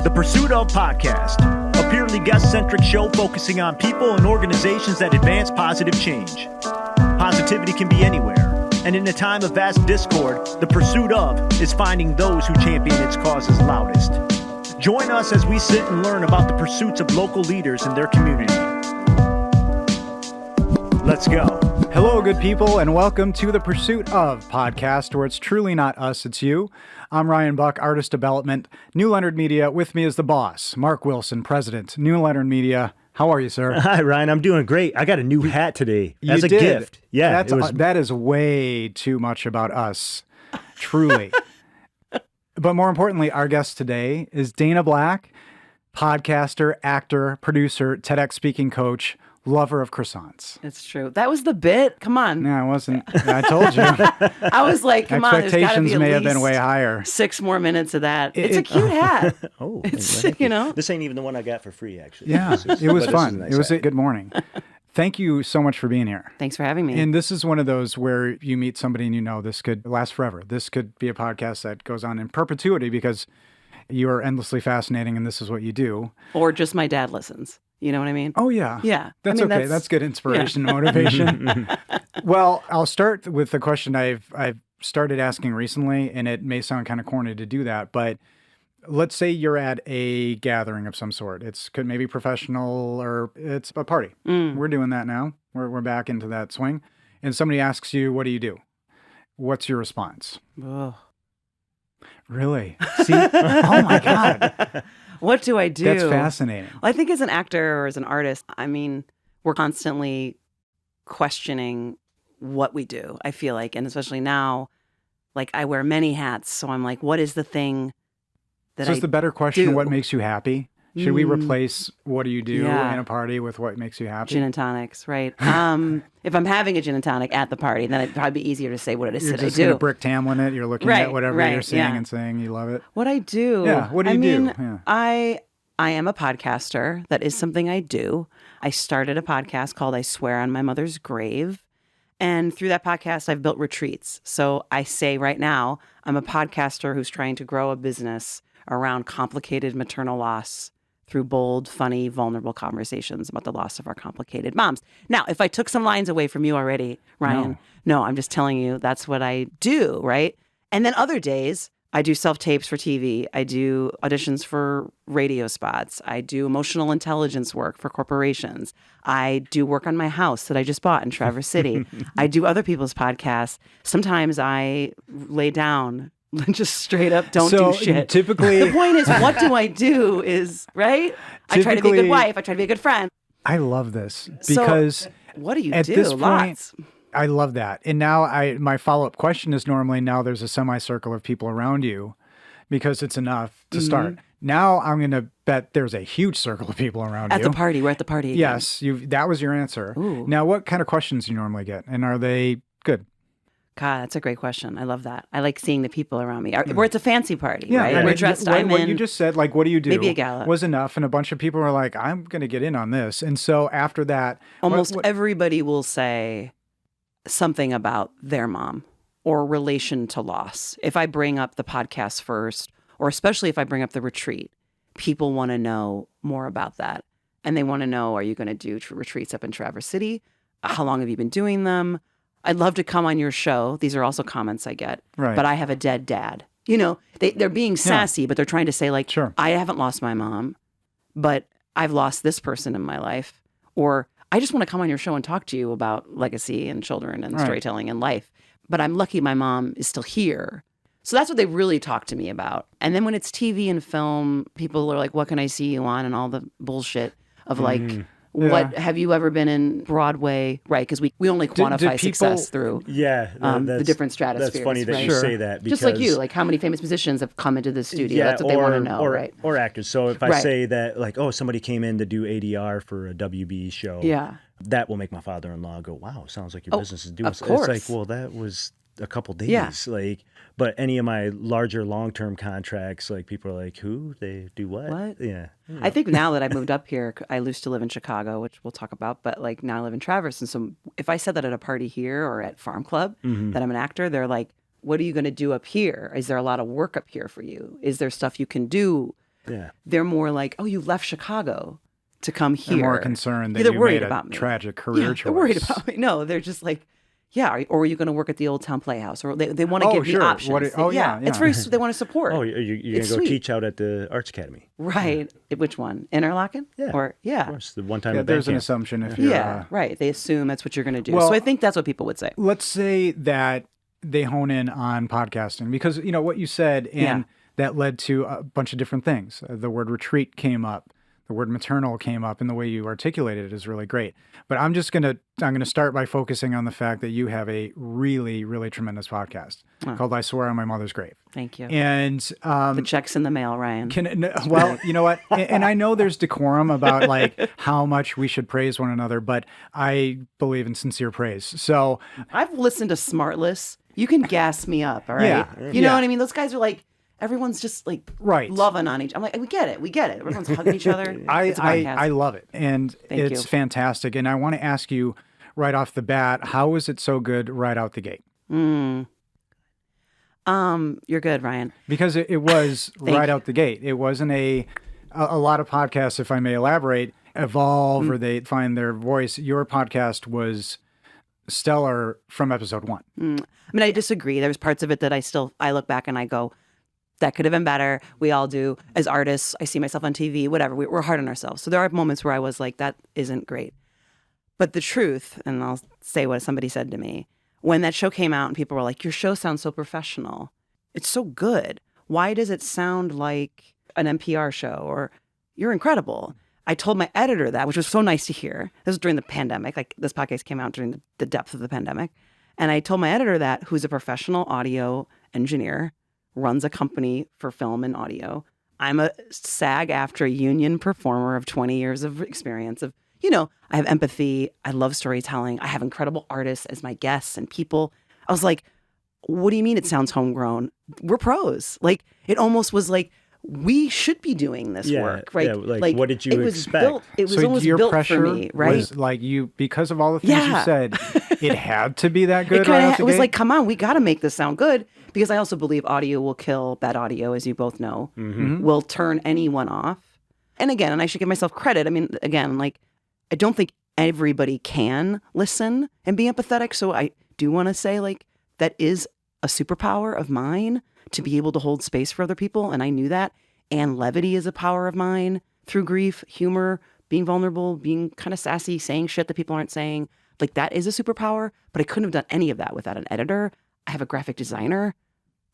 The Pursuit of Podcast, a purely guest-centric show focusing on people and organizations that advance positive change. Positivity can be anywhere, and in a time of vast discord, the pursuit of is finding those who champion its causes loudest. Join us as we sit and learn about the pursuits of local leaders in their community. Let's go. Hello, good people, and welcome to the Pursuit of Podcast, where it's truly not us, it's you. I'm Ryan Buck, Artist Development, New Leonard Media. With me is the boss, Mark Wilson, President, New Leonard Media. How are you, sir? Hi, Ryan. I'm doing great. I got a new hat today as a gift. Yeah, that is way too much about us, truly. But more importantly, our guest today is Dana Black, podcaster, actor, producer, TEDx speaking coach, lover of croissants. It's true. That was the bit. Come on. No, I wasn't. I told you. I was like, come on. Expectations may have been way higher. 6 more minutes of that. It's a cute hat. It's, you know. This ain't even the one I got for free, actually. Yeah, it was fun. Nice it was hat. a good morning. Thank you so much for being here. Thanks for having me. And this is one of those where you meet somebody and you know this could last forever. This could be a podcast that goes on in perpetuity because you are endlessly fascinating and this is what you do. Or just my dad listens. You know what I mean? Oh, yeah. Yeah. That's okay. That's good inspiration and motivation. Well, I'll start with the question I've started asking recently, and it may sound kind of corny to do that, but let's say you're at a gathering of some sort. It's could maybe professional or it's a party. We're doing that now. We're back into that swing. And somebody asks you, what do you do? What's your response? Ugh. Really? See? Oh, my God. What do I do? That's fascinating. Well, I think as an actor or as an artist, I mean, we're constantly questioning what we do, I feel like. And especially now, like I wear many hats. So I'm like, what is the thing that So is the better question, do? what makes you happy? Should we replace what do you do in a party with what makes you happy? Gin and tonics, right? If I'm having a gin and tonic at the party, then it'd probably be easier to say what it is You're that I just do. going to Brick Tamlin it. You're looking at whatever you're seeing and saying you love it. What I do. Yeah, what do you do? Yeah. I am a podcaster. That is something I do. I started a podcast called I Swear on My Mother's Grave. And through that podcast, I've built retreats. So I say right now, I'm a podcaster who's trying to grow a business around complicated maternal loss through bold, funny, vulnerable conversations about the loss of our complicated moms. Now, if I took some lines away from you already, Ryan, no, I'm just telling you that's what I do, right? And then other days, I do self-tapes for TV. I do auditions for radio spots. I do emotional intelligence work for corporations. I do work on my house that I just bought in Traverse City. I do other people's podcasts. Sometimes I lay down just straight up don't do shit. Typically, the point is, what do I do is, right? I try to be a good wife. I try to be a good friend. I love this because so, what do you at do? This point, Lots. I love that. And now my follow-up question is normally now there's a semicircle of people around you because it's enough to start. Now I'm going to bet there's a huge circle of people around you. At the party. We're at the party again. Yes. That was your answer. Ooh. Now, what kind of questions do you normally get? And are they good? God, that's a great question. I love that. I like seeing the people around me. Where it's a fancy party, right? I We're mean, dressed. what you just said, like, what do you do? Maybe a gala. Was enough. And a bunch of people were like, I'm going to get in on this. And so after that. Almost everybody will say something about their mom or relation to loss. If I bring up the podcast first, or especially if I bring up the retreat, people want to know more about that. And they want to know, are you going to do retreats up in Traverse City? How long have you been doing them? I'd love to come on your show. These are also comments I get. Right. But I have a dead dad. You know, they're being sassy, but they're trying to say like, sure. I haven't lost my mom, but I've lost this person in my life. Or I just want to come on your show and talk to you about legacy and children and storytelling and life. But I'm lucky my mom is still here. So that's what they really talk to me about. And then when it's TV and film, people are like, what can I see you on? And all the bullshit of like, what have you ever been in Broadway? Right, because we only quantify success through the different stratospheres. That's funny that you say that. Because, just like you, like how many famous musicians have come into the studio. That's what they want to know, right? Or actors. So if I say that, like, oh, somebody came in to do ADR for a WB show, that will make my father-in-law go, wow, sounds like your business is doing of course. It's like, well, that was a couple days. Like, but any of my larger long-term contracts, like people are like, who? They do what? Yeah. I think now that I moved up here, I used to live in Chicago, which we'll talk about, but like now I live in Traverse. And so if I said that at a party here or at Farm Club, that I'm an actor, they're like, what are you going to do up here? Is there a lot of work up here for you? Is there stuff you can do? Yeah. They're more like, oh, you left Chicago to come here. They're more concerned that they're you worried made about a me. tragic career Yeah, choice. they're worried about me. No, they're just like, yeah, or are you going to work at the Old Town Playhouse? Or they want to give me options. Yeah. It's very, they want to support. Oh, you're going to go sweet. teach out at the Arts Academy. Right. Which one? Interlochen? Yeah. Or, Of course, the one time at There's an band camp. assumption if you're... Yeah, right. They assume that's what you're going to do. Well, so I think that's what people would say. Let's say that they hone in on podcasting because, what you said, and that led to a bunch of different things. The word retreat came up. The word maternal came up, and the way you articulated it is really great. But I'm going to start by focusing on the fact that you have a really, really tremendous podcast called I Swear on My Mother's Grave. Thank you. And the check's in the mail, Ryan. Well, you know what? And I know there's decorum about like how much we should praise one another, but I believe in sincere praise. So I've listened to Smartless. You can gas me up, all right? Yeah, you know what I mean? Those guys are like, everyone's just like loving on each. I'm like, we get it. Everyone's hugging each other. I love it, and it's you. fantastic. And I want to ask you right off the bat, how is it so good right out the gate? You're good, Ryan. Because it was right out the gate. It wasn't a lot of podcasts, if I may elaborate, evolve or they find their voice. Your podcast was stellar from episode 1. I mean, I disagree. There's parts of it that I look back and I go, that could have been better. We all do. As artists, I see myself on TV, whatever. We're hard on ourselves. So there are moments where I was like, that isn't great. But the truth, and I'll say what somebody said to me, when that show came out and people were like, your show sounds so professional. It's so good. Why does it sound like an NPR show? Or you're incredible. I told my editor that, which was so nice to hear. This was during the pandemic. Like this podcast came out during the depth of the pandemic. And I told my editor that, who's a professional audio engineer, runs a company for film and audio. I'm a SAG-AFTRA union performer of 20 years of experience of, I have empathy. I love storytelling. I have incredible artists as my guests and people. I was like, what do you mean it sounds homegrown? We're pros. Like, it almost was like, we should be doing this work, right? Yeah, like what did you expect? It was almost your built pressure for me, right? Was like because of all the things you said, it had to be that good. It was like, come on, we got to make this sound good. Because I also believe audio will kill bad audio, as you both know, will turn anyone off. And again, and I should give myself credit. I mean, again, like, I don't think everybody can listen and be empathetic. So I do want to say, like, that is a superpower of mine to be able to hold space for other people. And I knew that. And levity is a power of mine through grief, humor, being vulnerable, being kind of sassy, saying shit that people aren't saying. Like, that is a superpower. But I couldn't have done any of that without an editor. I have a graphic designer.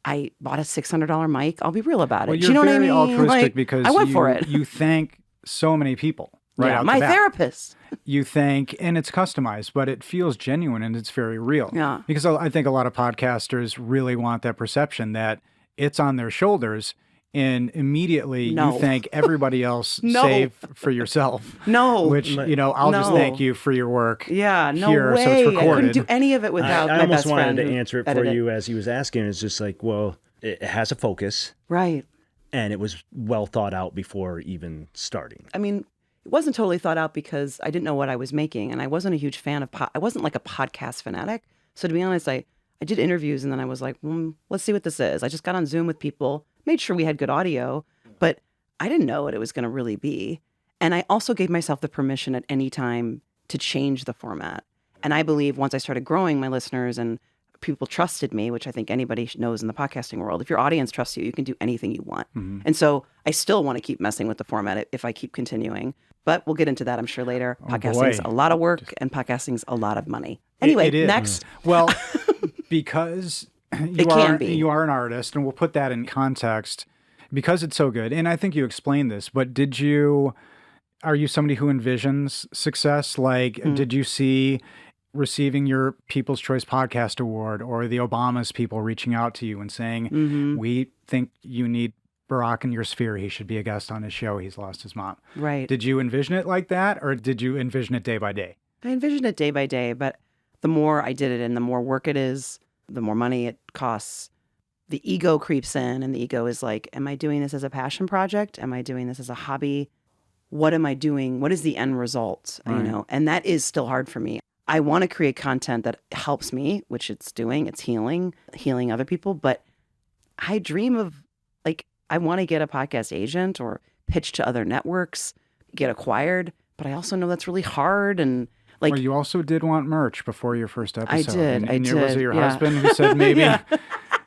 I bought a $600 mic. I'll be real about it. Well, Do you know what I mean? Altruistic because I went for it. You thank so many people out my the bat. therapist. You thank, and it's customized, but it feels genuine and it's very real. Yeah. Because I think a lot of podcasters really want that perception that it's on their shoulders. And immediately you thank everybody else save for yourself. Which, I'll just thank you for your work. Yeah, no here, way. So it's recorded. I couldn't do any of it without I my best almost wanted friend to answer it for you as he was asking. It's just like, well, it has a focus. Right. And it was well thought out before even starting. I mean, it wasn't totally thought out because I didn't know what I was making. And I wasn't a huge fan of I wasn't like a podcast fanatic. So to be honest, I did interviews and then I was like, let's see what this is. I just got on Zoom with people, made sure we had good audio, but I didn't know what it was going to really be. And I also gave myself the permission at any time to change the format. And I believe once I started growing my listeners and people trusted me, which I think anybody knows in the podcasting world, if your audience trusts you, you can do anything you want. Mm-hmm. And so I still want to keep messing with the format if I keep continuing. But we'll get into that, I'm sure, later. Podcasting's a lot of work and podcasting's a lot of money. Anyway, next. Well, because you are an artist, and we'll put that in context because it's so good. And I think you explained this, but are you somebody who envisions success? Like, did you see receiving your People's Choice Podcast Award or the Obama's people reaching out to you and saying, we think you need Barack in your sphere. He should be a guest on his show. He's lost his mom. Right. Did you envision it like that, or did you envision it day by day? I envisioned it day by day, but the more I did it and the more work it is, the more money it costs, the ego creeps in, and the ego is like, am I doing this as a passion project? Am I doing this as a hobby? What am I doing? What is the end result? Right. And that is still hard for me. I want to create content that helps me, which it's doing. It's healing other people. But I dream of, like, I want to get a podcast agent or pitch to other networks, get acquired, but I also know that's really hard. And like, well, you also did want merch before your first episode. I did. And was it your yeah. husband who said maybe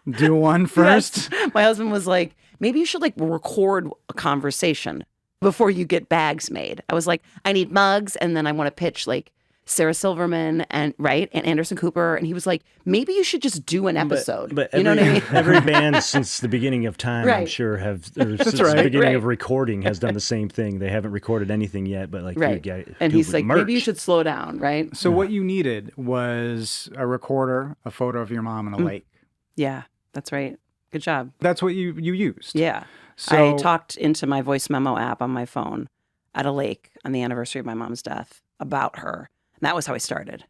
do one first? Yes. My husband was like, maybe you should like record a conversation before you get bags made. I was like, I need mugs, and then I want to pitch like Sarah Silverman and Anderson Cooper, and he was like, maybe you should just do an episode. But you know what I mean? Every band since the beginning of time, I'm sure, since the beginning of recording, has done the same thing. They haven't recorded anything yet, but like, you got and he's like, merch. maybe you should slow down, right? So what you needed was a recorder, a photo of your mom, and a lake. Yeah, that's right. Good job. That's what you used. Yeah. So I talked into my voice memo app on my phone at a lake on the anniversary of my mom's death about her. And that was how I started.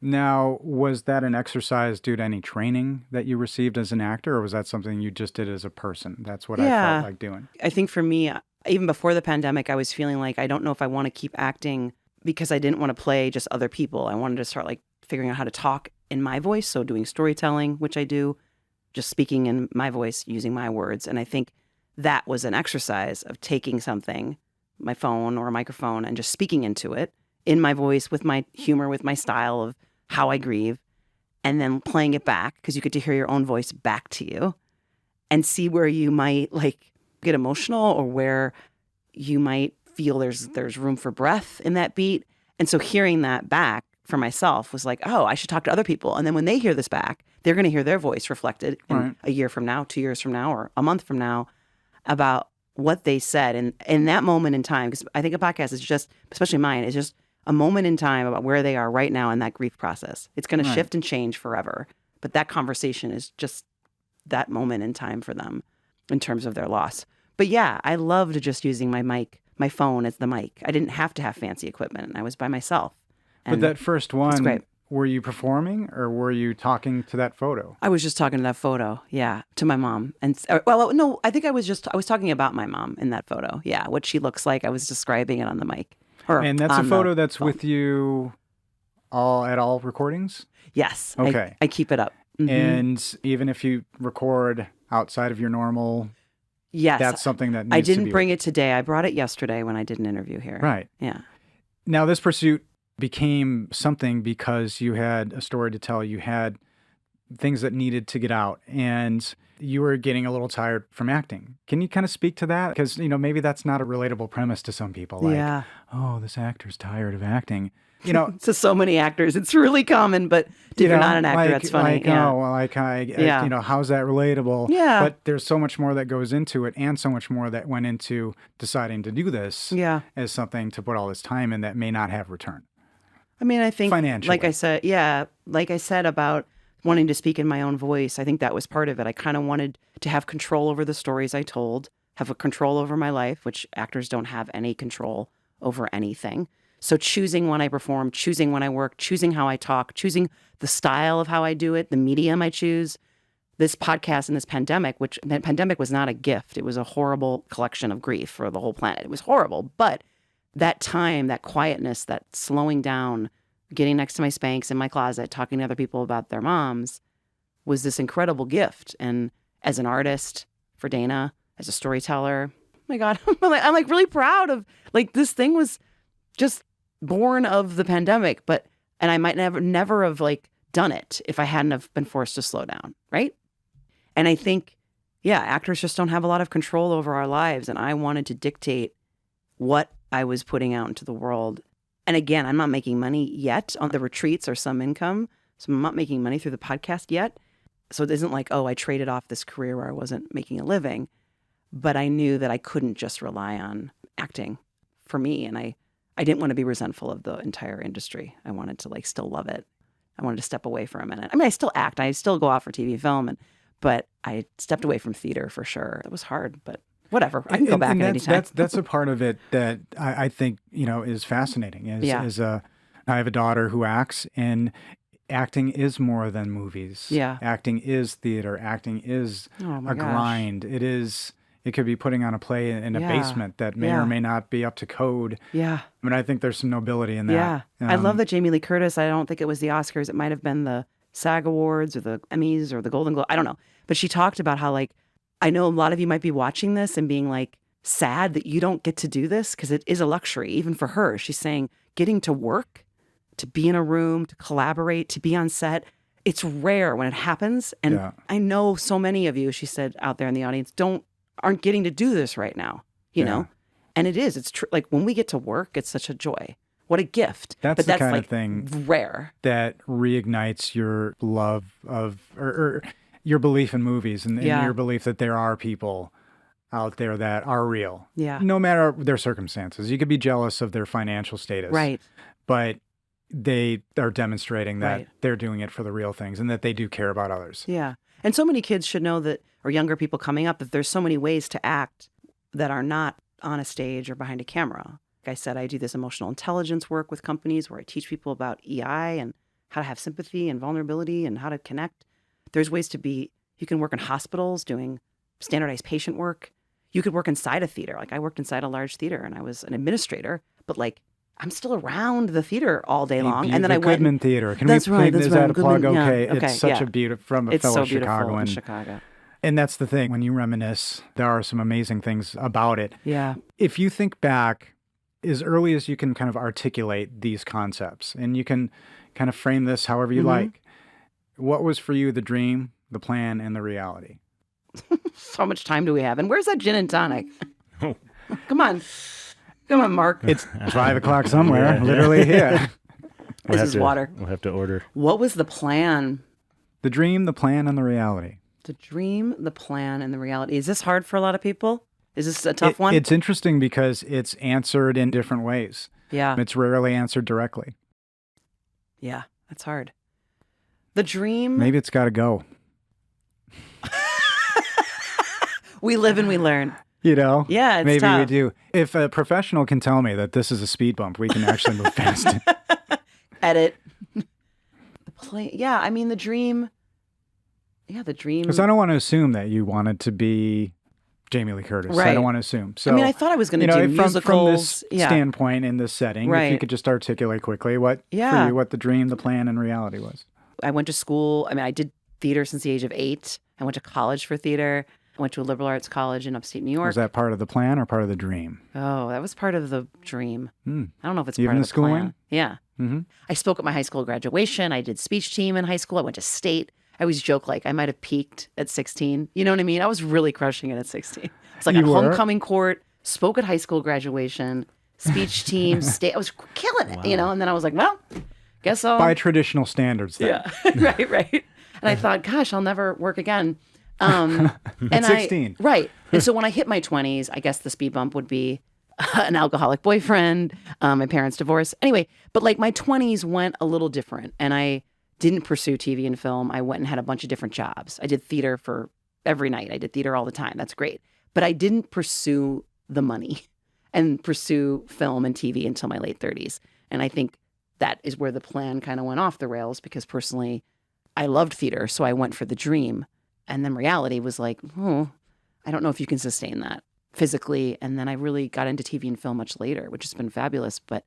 Now, was that an exercise due to any training that you received as an actor, or was that something you just did as a person? That's what I felt like doing. I think for me, even before the pandemic, I was feeling like I don't know if I want to keep acting because I didn't want to play just other people. I wanted to start like figuring out how to talk in my voice. So doing storytelling, which I do, just speaking in my voice, using my words. And I think that was an exercise of taking something, my phone or a microphone, and just speaking into it in my voice with my humor, with my style of how I grieve, and then playing it back because you get to hear your own voice back to you and see where you might like get emotional or where you might feel there's room for breath in that beat. And so hearing that back for myself was like, oh, I should talk to other people. And then when they hear this back, they're going to hear their voice reflected in a year from now, 2 years from now, or a month from now about what they said. And in that moment in time, because I think a podcast is just, especially mine, is just a moment in time about where they are right now in that grief process. It's going to shift and change forever. But that conversation is just that moment in time for them in terms of their loss. But yeah, I loved just using my phone as the mic. I didn't have to have fancy equipment. I was by myself. But that first one, were you performing or were you talking to that photo? I was just talking to that photo, to my mom. And well, no, I think I was talking about my mom in that photo. Yeah, what she looks like. I was describing it on the mic. And that's a photo that's phone. With you at all recordings? Yes. Okay. I keep it up. Mm-hmm. And even if you record outside of your normal, that's something that needs I didn't to be bring it today. I brought it yesterday when I did an interview here. Right. Yeah. Now, this pursuit became something because you had a story to tell. You had things that needed to get out, and you were getting a little tired from acting. Can you kind of speak to that? Because, maybe that's not a relatable premise to some people. Like, oh, this actor's tired of acting. To so many actors, it's really common, but if you're not an actor, that's funny. How's that relatable? Yeah. But there's so much more that goes into it, and so much more that went into deciding to do this as something to put all this time in that may not have return. I mean, I think, financially. like I said about wanting to speak in my own voice, I think that was part of it. I kind of wanted to have control over the stories I told, have a control over my life, which actors don't have any control over anything. So choosing when I perform, choosing when I work, choosing how I talk, choosing the style of how I do it, the medium I choose. This podcast and this pandemic, which the pandemic was not a gift. It was a horrible collection of grief for the whole planet. It was horrible. But that time, that quietness, that slowing down, getting next to my Spanx in my closet, talking to other people about their moms was this incredible gift. And as an artist for Dana, as a storyteller, oh my God, I'm like really proud of this thing was just born of the pandemic, and I might never have done it if I hadn't have been forced to slow down. Right. And I think, actors just don't have a lot of control over our lives. And I wanted to dictate what I was putting out into the world. And again, I'm not making money yet on the retreats or some income. So I'm not making money through the podcast yet. So it isn't like, I traded off this career where I wasn't making a living. But I knew that I couldn't just rely on acting for me. And I didn't want to be resentful of the entire industry. I wanted to still love it. I wanted to step away for a minute. I mean, I still act. I still go out for TV film, but I stepped away from theater for sure. It was hard, but whatever. I can go back at any time. That's a part of it that I think, is fascinating. I have a daughter who acts, and acting is more than movies. Yeah. Acting is theater. Acting is a grind. It could be putting on a play in a basement that may or may not be up to code. Yeah. I mean, I think there's some nobility in that. Yeah. I love that Jamie Lee Curtis, I don't think it was the Oscars. It might have been the SAG Awards or the Emmys or the Golden Globe. I don't know. But she talked about how I know a lot of you might be watching this and being like sad that you don't get to do this because it is a luxury, even for her. She's saying getting to work, to be in a room, to collaborate, to be on set. It's rare when it happens. And I know so many of you, she said out there in the audience, aren't getting to do this right now, you know? And it is. It's true. Like when we get to work, it's such a joy. What a gift. That's the kind of thing rare that reignites your love of, or your belief in movies and your belief that there are people out there that are real. Yeah. No matter their circumstances. You could be jealous of their financial status. Right. But they are demonstrating that they're doing it for the real things and that they do care about others. Yeah. And so many kids should know that, or younger people coming up, that there's so many ways to act that are not on a stage or behind a camera. Like I said, I do this emotional intelligence work with companies where I teach people about EI and how to have sympathy and vulnerability and how to connect. There's ways to be, you can work in hospitals doing standardized patient work. You could work inside a theater. Like I worked inside a large theater and I was an administrator, but like I'm still around the theater all day long. And then I went. Goodman Theater. Can that's we right. Is that a plug? Goodman, okay. Yeah. It's such a beautiful, from a it's fellow so Chicagoan. In Chicago. And that's the thing. When you reminisce, there are some amazing things about it. Yeah. If you think back as early as you can kind of articulate these concepts and you can kind of frame this however you like, what was for you the dream, the plan, and the reality? So much time do we have? And where's that gin and tonic? Come on. Come on, Mark. It's 5 o'clock somewhere, literally here. This is water. We'll have to order. What was the plan? The dream, the plan, and the reality. The dream, the plan, and the reality. Is this hard for a lot of people? Is this a tough one? It's interesting because it's answered in different ways. Yeah. It's rarely answered directly. Yeah, that's hard. The dream. Maybe it's got to go. We live and we learn. You know? Yeah, it's maybe tough. we do. If a professional can tell me that this is a speed bump, we can actually move fast. Edit. The play. Yeah, I mean the dream. Yeah, the dream. Because I don't want to assume that you wanted to be Jamie Lee Curtis. Right. I don't want to assume. So I mean, I thought I was going to do musicals. From this standpoint in this setting, Right. if you could just articulate quickly what for you, what the dream, the plan, and reality was. I went to school. I mean, I did theater since the age of 8. I went to college for theater. I went to a liberal arts college in upstate New York. Was that part of the plan or part of the dream? Oh, that was part of the dream. I don't know if it's Even part of the schooling? plan. Yeah. Mm-hmm. I spoke at my high school graduation. I did speech team in high school. I went to state. I always joke like I might have peaked at 16. You know what I mean? I was really crushing it at 16. It's like on homecoming court, spoke at high school graduation, speech team, state. I was killing it, you know? And then I was like, well, guess I'll. By traditional standards then. Yeah, right. And I thought, gosh, I'll never work again. And at 16. Right. And so when I hit my 20s, I guess the speed bump would be an alcoholic boyfriend, my parents' divorce. Anyway, but like my 20s went a little different and I didn't pursue TV and film. I went and had a bunch of different jobs. I did theater for every night. I did theater all the time. That's great. But I didn't pursue the money and pursue film and TV until my late 30s. And I think that is where the plan kind of went off the rails because personally, I loved theater. So I went for the dream. And then reality was like, I don't know if you can sustain that physically. And then I really got into TV and film much later, which has been fabulous. But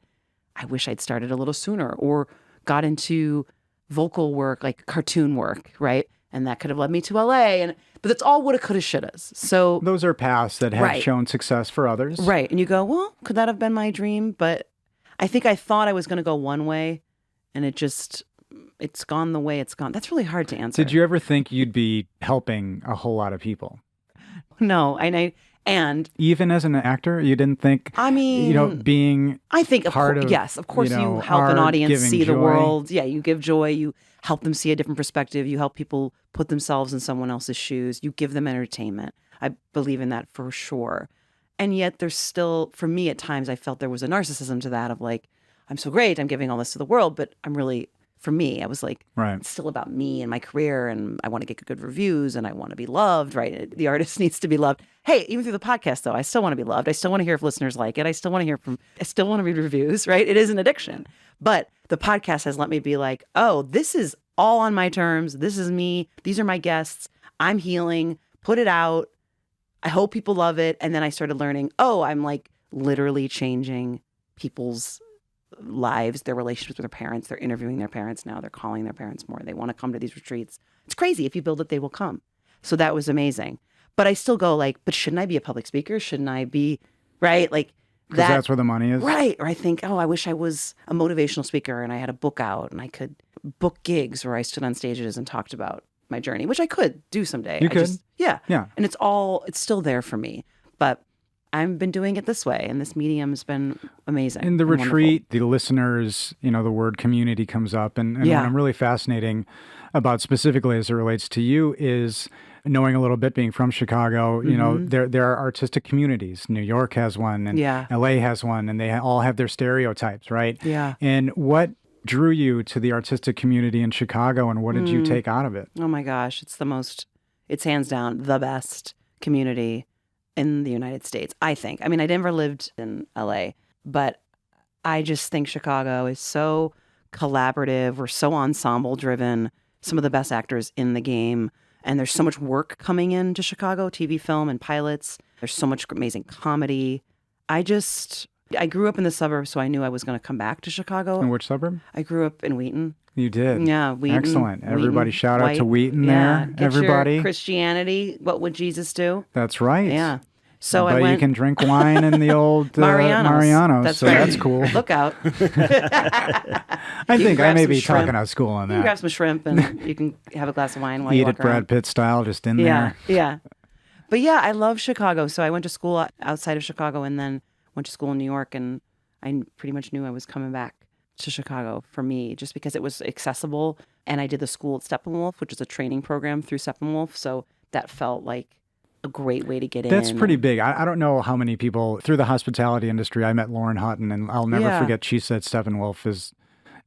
I wish I'd started a little sooner or got into vocal work, like cartoon work, right? And that could have led me to LA. But that's all woulda, coulda, shouldas. So those are paths that have shown success for others. Right. And you go, well, could that have been my dream? But I think I thought I was going to go one way and it's gone the way it's gone. That's really hard to answer. Did you ever think you'd be helping a whole lot of people? No. And even as an actor, you didn't think, I mean, being I think part of, yes, of course you help an audience see the world. Yeah, you give joy, you help them see a different perspective, you help people put themselves in someone else's shoes, you give them entertainment. I believe in that for sure. And yet there's still, for me at times, I felt there was a narcissism to that of like, I'm so great, I'm giving all this to the world, but I'm really, for me, I was like, it's still about me and my career and I want to get good reviews and I want to be loved, right? The artist needs to be loved. Hey, even through the podcast though, I still want to be loved. I still want to hear if listeners like it. I still want to read reviews, right? It is an addiction. But the podcast has let me be like, oh, this is all on my terms. This is me. These are my guests. I'm healing. Put it out. I hope people love it. And then I started learning, I'm like literally changing people's lives, their relationships with their parents. They're interviewing their parents now. They're calling their parents more. They want to come to these retreats. It's crazy. If you build it, they will come. So that was amazing. But I still go like, but shouldn't I be a public speaker? Shouldn't I be, right? Like Because that's where the money is. Right. Or I think, oh, I wish I was a motivational speaker and I had a book out and I could book gigs where I stood on stages and talked about my journey, which I could do someday. You could. Yeah. Yeah. And it's still there for me. But I've been doing it this way, and this medium's been amazing. In the and retreat, wonderful. the listeners, the word community comes up. And what I'm really fascinating about specifically as it relates to you is knowing a little bit, being from Chicago, there are artistic communities. New York has one, and LA has one, and they all have their stereotypes, right? Yeah. And what drew you to the artistic community in Chicago, and what did you take out of it? Oh my gosh, it's hands down the best community in the United States, I think. I mean, I never lived in LA, but I just think Chicago is so collaborative. We're so ensemble driven, some of the best actors in the game. And there's so much work coming into Chicago, TV, film, and pilots. There's so much amazing comedy. I grew up in the suburbs, so I knew I was going to come back to Chicago. In which suburb? I grew up in Wheaton. You did? Yeah, Wheaton. Excellent. Everybody Wheaton, shout out White. to Wheaton Yeah, there. get Everybody. your Christianity. What would Jesus do? That's right. Yeah. So but I went. you can drink wine in the old Mariano's. That's right. That's cool. Look out. I think I may be shrimp. talking out of school on You can grab that. some shrimp and you can have a glass of wine while you Eat walk it around. Brad Pitt style, just in Yeah, there. yeah. But yeah, I love Chicago. So I went to school outside of Chicago and then went to school in New York. And I pretty much knew I was coming back to Chicago for me just because it was accessible. And I did the school at Steppenwolf, which is a training program through Steppenwolf. So that felt like a great way to get in. That's pretty big. I don't know how many people through the hospitality industry. I met Lauren Hutton, and I'll never forget. She said Steppenwolf is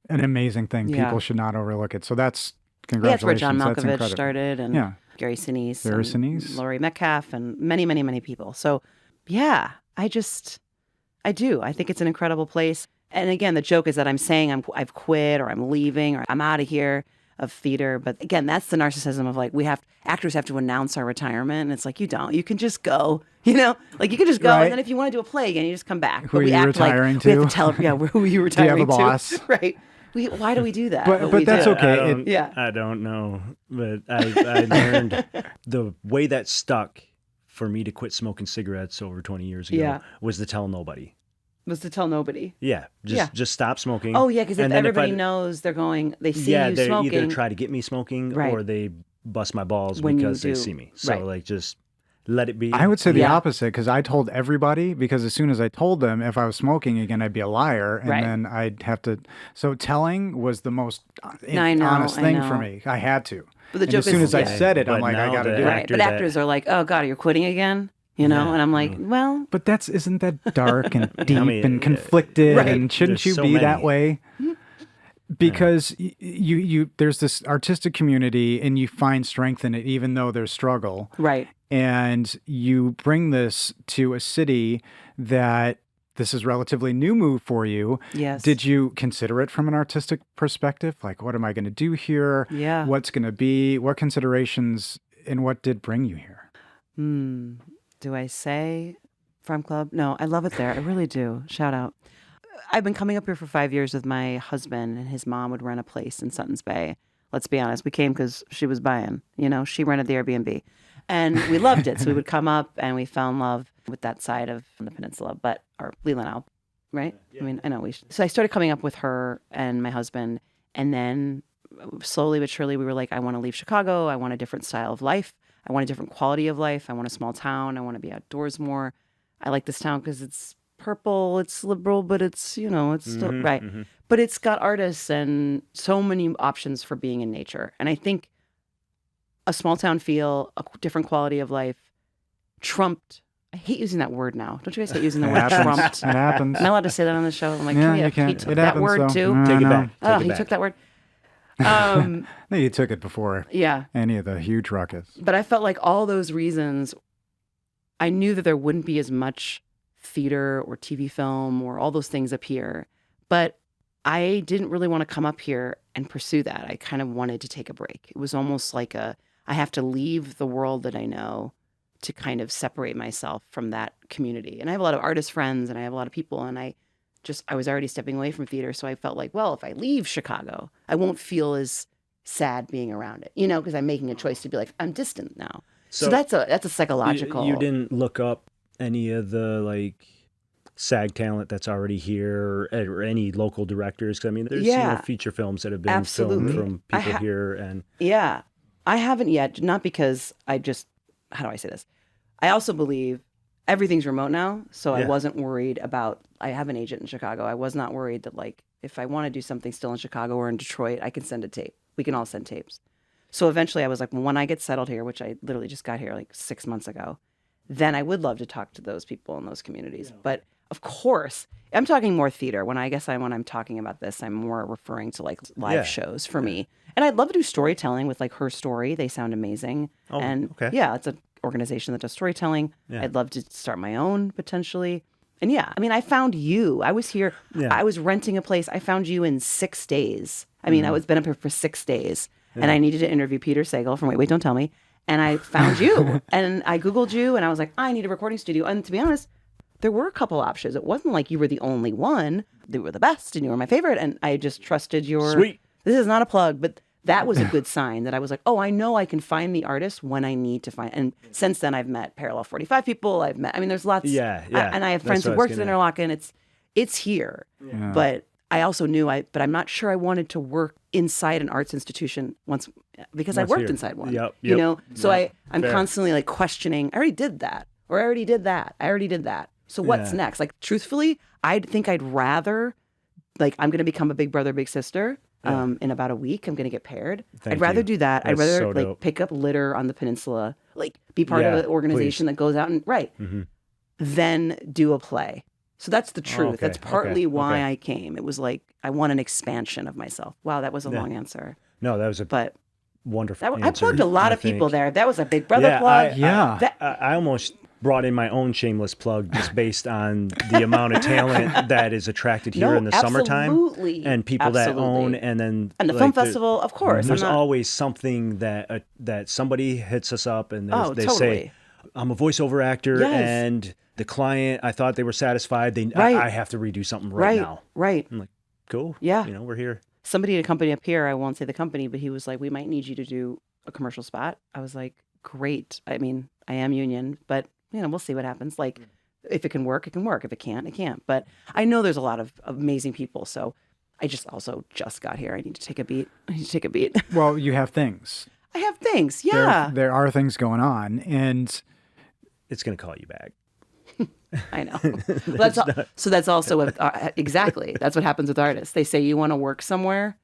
an amazing thing. Yeah. People should not overlook it. So that's Yeah, congratulations. that's where John That's Malkovich incredible. started and Gary Sinise. Gary and Sinise. Laurie Metcalf and many, many, many people. So yeah, I do. I think it's an incredible place. And again, the joke is that I'm saying I've quit or I'm leaving or I'm out of here of theater. But again, that's the narcissism of like, actors have to announce our retirement. And it's like, you don't, you can just go, like you can just go. Right. And then if you want to do a play again, you just come back. Who are you retiring we have to? to tell, who are you Do retiring you have a to? boss? Right. Why do we do that? But we that's do. okay. I don't know, but I learned the way that stuck for me to quit smoking cigarettes over 20 years ago was to tell nobody. Was to tell nobody. Yeah, just stop smoking. Oh, yeah, because if everybody knows they see you they smoking. either try to get me smoking or they bust my balls When because you they do. see me. So just let it be. I would say the opposite, because I told everybody, because as soon as I told them if I was smoking again, I'd be a liar, and then I'd have to. So telling was the most honest thing for me. I had to. But the and joke as soon is, as I said it, I'm like, I got to do it. Right. But actors are like, oh, God, you're quitting again? And I'm like, well. But isn't that dark and deep and conflicted? Right. And shouldn't There's you so be many. that way? Because you there's this artistic community and you find strength in it, even though there's struggle. Right. And you bring this to a city that this is relatively new move for you. Yes. Did you consider it from an artistic perspective? Like, what am I going to do here? Yeah. What's going to be? What considerations and what did bring you here? Do I say Farm Club? No, I love it there. I really do. Shout out. I've been coming up here for 5 years with my husband, and his mom would rent a place in Suttons Bay. Let's be honest. We came because she was buying. She rented the Airbnb. And we loved it. So we would come up, and we fell in love with that side of the peninsula, or Leland Alp, right? Yeah. I mean, I know So I started coming up with her and my husband, and then slowly but surely we were like, I want to leave Chicago. I want a different style of life. I want a different quality of life. I want a small town. I want to be outdoors more. I like this town because it's purple, it's liberal, but it's, it's still right. Mm-hmm. But it's got artists and so many options for being in nature. And I think a small town feel, a different quality of life trumped. I hate using that word now. Don't you guys hate using the word trumped? It happens. Am I allowed to say that on the show? I'm like, you can. He took It that happens, word though. too. Take it back. Oh, he took that word. No, you took it before Yeah. any of the huge ruckus. But I felt like all those reasons, I knew that there wouldn't be as much theater or TV film or all those things up here. But I didn't really want to come up here and pursue that. I kind of wanted to take a break. It was almost like I have to leave the world that I know to kind of separate myself from that community. And I have a lot of artist friends and I have a lot of people, and I was already stepping away from theater. So I felt like, well, if I leave Chicago, I won't feel as sad being around it, because I'm making a choice to be like, I'm distant now. So that's a psychological. You didn't look up any of the like SAG talent that's already here or any local directors? 'Cause, I mean, there's feature films that have been filmed from people here, and I haven't yet. Not because how do I say this? I also believe everything's remote now, so I wasn't worried about. I have an agent in Chicago. I was not worried that like if I want to do something still in Chicago or in Detroit, I can send a tape. We can all send tapes. So eventually I was like, when I get settled here, which I literally just got here like 6 months ago, then I would love to talk to those people in those communities. Yeah. But of course, I'm talking more theater. When I'm talking about this, I'm more referring to like live shows for me. And I'd love to do storytelling with like Her Story. They sound amazing. Oh, and okay. Yeah, it's an organization that does storytelling. Yeah. I'd love to start my own potentially. And I mean, I found you. I was here. Yeah. I was renting a place. I found you in 6 days. I mean, I was been up here for 6 days. And I needed to interview Peter Sagal from Wait, Don't Tell Me. And I found you. And I Googled you. And I was like, I need a recording studio. And to be honest, there were a couple options. It wasn't like you were the only one. They were the best. And you were my favorite. And I just trusted your... Sweet. This is not a plug, but that was a good sign that I was like, oh, I know I can find the artist when I need to find... And since then, I've met Parallel 45 people. I mean, there's lots... Yeah. And I have friends who worked at Interlochen. It's here. Yeah. But... I also knew but I'm not sure I wanted to work inside an arts institution because I worked inside one. Yep. You know, so I'm constantly like questioning. I already did that, or I already did that. I already did that. So what's next? Like truthfully, I think I'd rather, like, I'm going to become a big brother, big sister. In about a week, I'm going to get paired. I'd rather do that. I'd rather pick up litter on the peninsula, like be part of an organization that goes out and than do a play. So that's the truth. Okay. That's partly why I came. It was like, I want an expansion of myself. Wow, that was a long answer. No, that was a wonderful answer. I plugged a lot of people there. That was a big brother plug. I almost brought in my own shameless plug just based on the amount of talent that is attracted here in the summertime. And people that own, and then... And the film festival, of course. There's always something that somebody hits us up and they say, I'm a voiceover actor and... The client, I thought they were satisfied. I have to redo something right now. Right. I'm like, cool. Yeah. We're here. Somebody at a company up here, I won't say the company, but he was like, we might need you to do a commercial spot. I was like, great. I mean, I am union, but we'll see what happens. Like, if it can work, it can work. If it can't, it can't. But I know there's a lot of amazing people. So I just got here. I need to take a beat. Well, you have things. I have things. Yeah. There are things going on, and it's going to call you back. I know. So that's also exactly. That's what happens with artists. They say you want to work somewhere,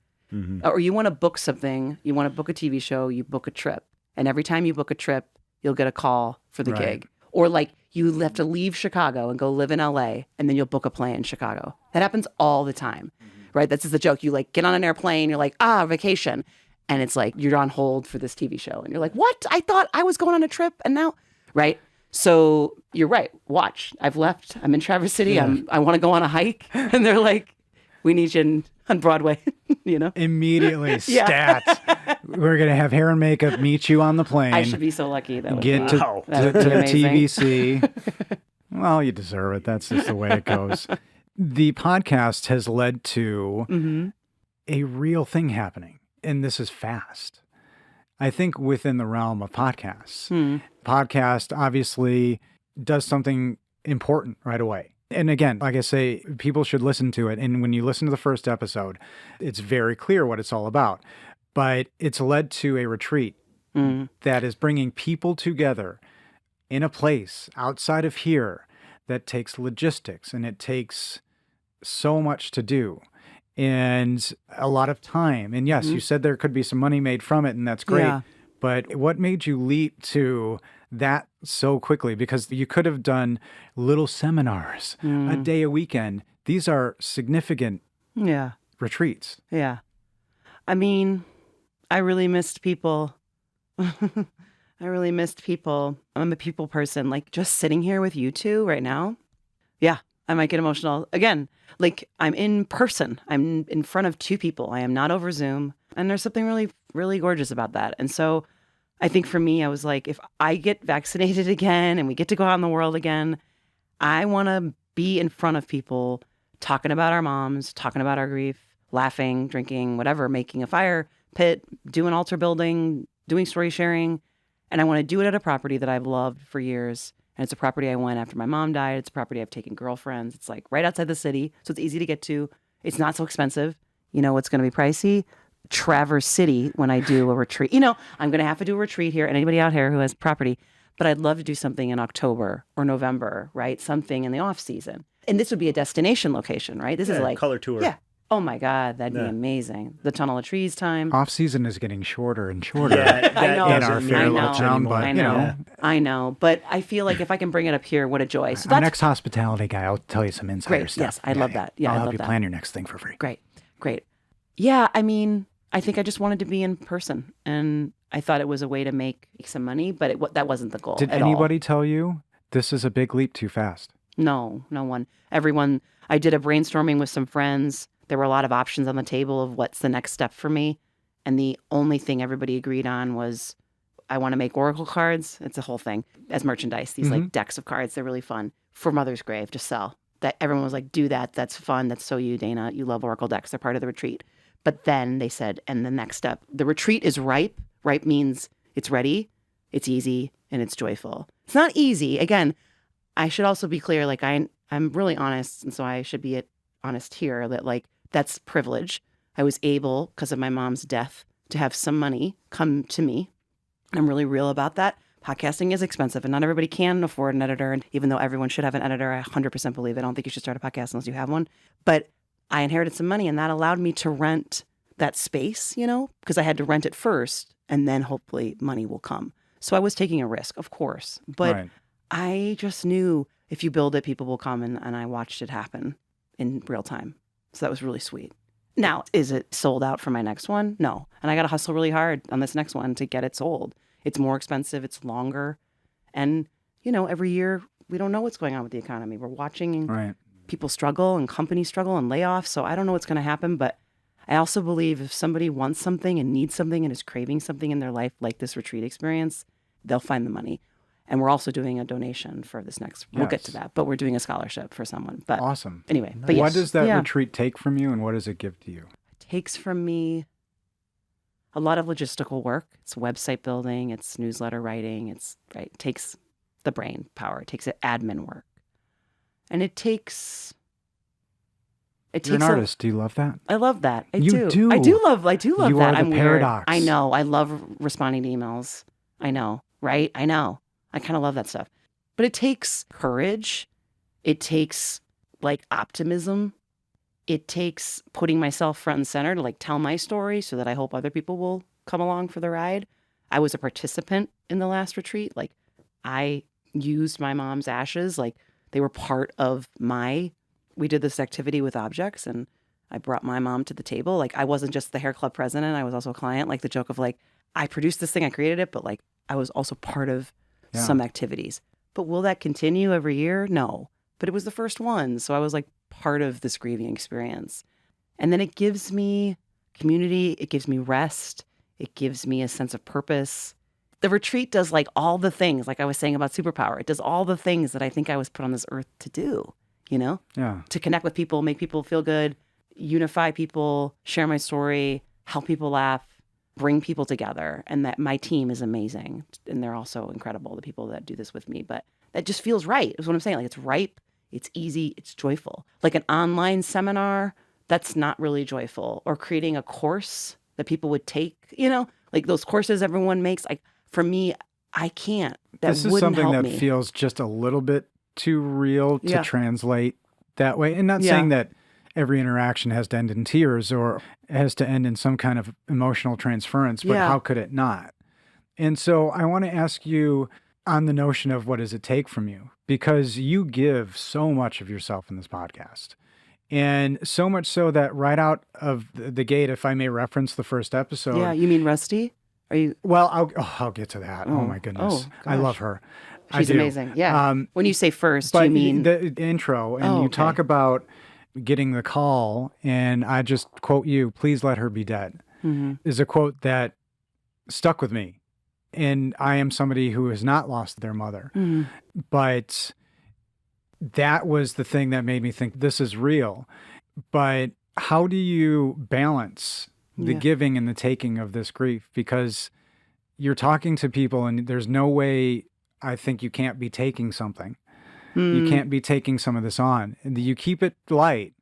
or you want to book something. You want to book a TV show. You book a trip, and every time you book a trip, you'll get a call for the gig. Or like you have to leave Chicago and go live in LA, and then you'll book a play in Chicago. That happens all the time, right? That's just the joke. You like get on an airplane. You're like vacation, and it's like you're on hold for this TV show, and you're like, what? I thought I was going on a trip, and now, right? So you're right. Watch. I've left. I'm in Traverse City. I want to go on a hike. And they're like, we need you on Broadway, Immediately. Stat. We're going to have hair and makeup meet you on the plane. I should be so lucky. Get to the TVC. Well, you deserve it. That's just the way it goes. The podcast has led to a real thing happening. And this is fast. I think within the realm of podcasts. Podcast obviously does something important right away. And again, like I say, people should listen to it. And when you listen to the first episode, it's very clear what it's all about. But it's led to a retreat that is bringing people together in a place outside of here that takes logistics, and it takes so much to do. And a lot of time. And yes, you said there could be some money made from it, and that's great. Yeah. But what made you leap to that so quickly? Because you could have done little seminars, a day a weekend. These are significant retreats. Yeah. I mean, I really missed people. I'm a people person. Like just sitting here with you two right now. Yeah. I might get emotional again. Like I'm in person. I'm in front of two people. I am not over Zoom. And there's something really, really gorgeous about that. And so I think for me, I was like, if I get vaccinated again and we get to go out in the world again, I want to be in front of people talking about our moms, talking about our grief, laughing, drinking, whatever, making a fire pit, doing altar building, doing story sharing. And I want to do it at a property that I've loved for years. And it's a property I went after my mom died. It's a property I've taken girlfriends. It's like right outside the city. So it's easy to get to. It's not so expensive. You know what's going to be pricey? Traverse City when I do a retreat. You know, I'm going to have to do a retreat here. And anybody out here who has property, but I'd love to do something in October or November, right? Something in the off season. And this would be a destination location, right? This is like color tour. Yeah. Oh my God, that'd be amazing. The Tunnel of Trees time. Off season is getting shorter and shorter. Yeah, I know. In our fair little town, but I know. you know. I know. But I feel like if I can bring it up here, what a joy. So Our that's next hospitality guy, I'll tell you some insider great. stuff. Yes, I love that. Yeah, I'll I help love you that. plan your next thing for free. Great. Yeah, I mean, I think I just wanted to be in person, and I thought it was a way to make some money, but that wasn't the goal. Did at anybody all. tell you this is a big leap too fast? No one. Everyone. I did a brainstorming with some friends. There were a lot of options on the table of what's the next step for me, and the only thing everybody agreed on was I want to make oracle cards. It's a whole thing as merchandise. These like decks of cards. They're really fun for Mother's Grave to sell. That everyone was like, do that. That's fun. That's so you, Dana. You love oracle decks. They're part of the retreat. But then they said, and the next step, the retreat is ripe. Ripe means it's ready, it's easy, and it's joyful. It's not easy. Again, I should also be clear, like I'm really honest, and so I should be honest here that like that's privilege. I was able, because of my mom's death, to have some money come to me. I'm really real about that. Podcasting is expensive, and not everybody can afford an editor. And even though everyone should have an editor, I 100% believe it. I don't think you should start a podcast unless you have one. But I inherited some money, and that allowed me to rent that space, you know, because I had to rent it first, and then hopefully money will come. So I was taking a risk, of course. But I just knew if you build it, people will come, and I watched it happen in real time. So that was really sweet. Now, is it sold out for my next one? No. And I got to hustle really hard on this next one to get it sold. It's more expensive. It's longer. And, you know, every year we don't know what's going on with the economy. We're watching people struggle and companies struggle and layoffs. So I don't know what's going to happen. But I also believe if somebody wants something and needs something and is craving something in their life, like this retreat experience, they'll find the money. And we're also doing a donation for this next. We'll get to that, but we're doing a scholarship for someone. But awesome. Anyway, Nice. But yes. What does that retreat take from you, and what does it give to you? It takes from me a lot of logistical work. It's website building. It's newsletter writing. It takes the brain power. It takes admin work, and it takes. You're an artist. Do you love that? I love that. I do. I do love you that. Are the I'm paradox. Weird. I know. I love responding to emails. I know. Right? I know. I kind of love that stuff. But it takes courage. It takes like optimism. It takes putting myself front and center to like tell my story so that I hope other people will come along for the ride. I was a participant in the last retreat. Like I used my mom's ashes. Like they were part of we did this activity with objects, and I brought my mom to the table. Like I wasn't just the hair club president. I was also a client. Like the joke of like, I produced this thing, I created it, but like I was also part of some activities. But will that continue every year? No. But it was the first one. So I was like part of this grieving experience. And then it gives me community. It gives me rest. It gives me a sense of purpose. The retreat does like all the things, like I was saying about superpower. It does all the things that I think I was put on this earth to do, you know? Yeah. To connect with people, make people feel good, unify people, share my story, help people laugh, bring people together. And that my team is amazing. And they're also incredible, the people that do this with me. But that just feels right, is what I'm saying. Like it's ripe, it's easy, it's joyful. Like an online seminar, that's not really joyful. Or creating a course that people would take, you know, like those courses everyone makes. Like for me, I can't. This is something that feels just a little bit too real to translate that way. And not saying that every interaction has to end in tears or has to end in some kind of emotional transference, but how could it not? And so I want to ask you on the notion of what does it take from you? Because you give so much of yourself in this podcast. And so much so that right out of the gate, if I may reference the first episode. Yeah, you mean Rusty? Are you? Well, I'll get to that. Oh my goodness. I love her. She's amazing. Yeah. When you say first, but you mean the intro, and you talk about getting the call, and I just quote you, "Please let her be dead," is a quote that stuck with me. And I am somebody who has not lost their mother, but that was the thing that made me think this is real. But how do you balance the giving and the taking of this grief? Because you're talking to people and there's no way I think you can't be taking something. You can't be taking some of this on. You keep it light.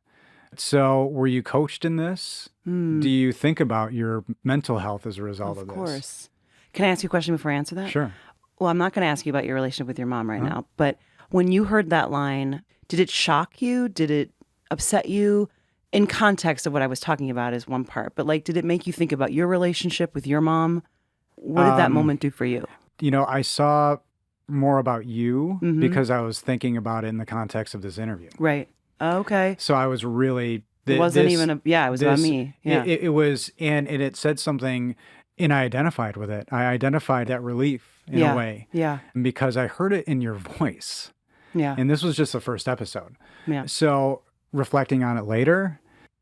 So were you coached in this? Do you think about your mental health as a result of this? Of course. Can I ask you a question before I answer that? Sure. Well, I'm not going to ask you about your relationship with your mom right now, but when you heard that line, did it shock you? Did it upset you? In context of what I was talking about is one part, but like, did it make you think about your relationship with your mom? What did that moment do for you? You know, I saw more about you because I was thinking about it in the context of this interview. Right. Okay. So I was really... It wasn't even it was about me. Yeah. It was, and it said something, and I identified with it. I identified that relief in a way. Yeah. Because I heard it in your voice. Yeah. And this was just the first episode. Yeah. So reflecting on it later,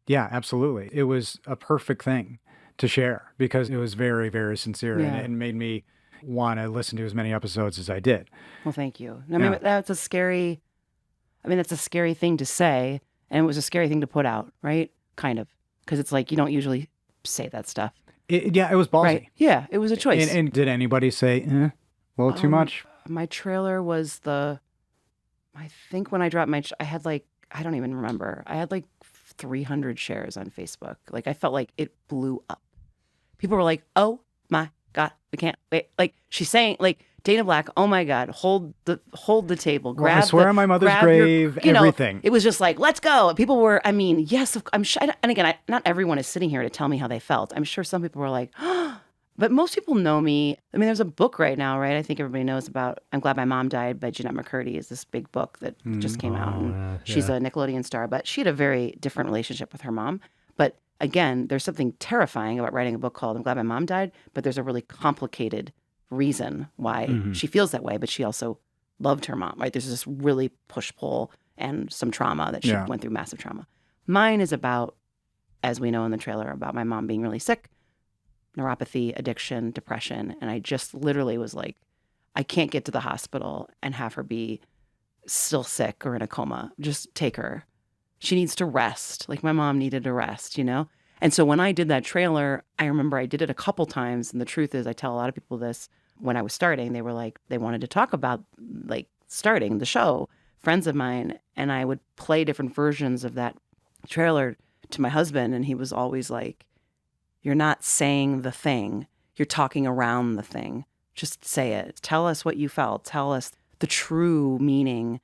yeah, absolutely. It was a perfect thing to share because it was very, very sincere and it made me want to listen to as many episodes as I did. Well, thank you. I mean, that's a scary thing to say, and it was a scary thing to put out, right? Kind of. Because it's like, you don't usually say that stuff. It was ballsy. Right. Yeah, it was a choice. And did anybody say, a little too much? My trailer was I think when I dropped I had like, I don't even remember. I had like 300 shares on Facebook. Like, I felt like it blew up. People were like, oh my God, we can't wait. Like, she's saying, like, Dana Black, oh my God, hold the table. I swear on my mother's grave, everything. It was just like, let's go. People were, I mean, yes, I'm sure. And again, not everyone is sitting here to tell me how they felt. I'm sure some people were like, oh, but most people know me. I mean, there's a book right now, right? I think everybody knows about I'm Glad My Mom Died by Jeanette McCurdy is this big book that just came out. And she's a Nickelodeon star, but she had a very different relationship with her mom. But again, there's something terrifying about writing a book called I'm Glad My Mom Died, but there's a really complicated reason why she feels that way, but she also loved her mom, right? There's this really push-pull and some trauma that she went through, massive trauma. Mine is about, as we know in the trailer, about my mom being really sick, neuropathy, addiction, depression, and I just literally was like, I can't get to the hospital and have her be still sick or in a coma. Just take her. She needs to rest. Like my mom needed to rest, you know? And so when I did that trailer, I remember I did it a couple times. And the truth is, I tell a lot of people this when I was starting, they were like, they wanted to talk about like starting the show, friends of mine. And I would play different versions of that trailer to my husband. And he was always like, you're not saying the thing. You're talking around the thing. Just say it. Tell us what you felt. Tell us the true meaning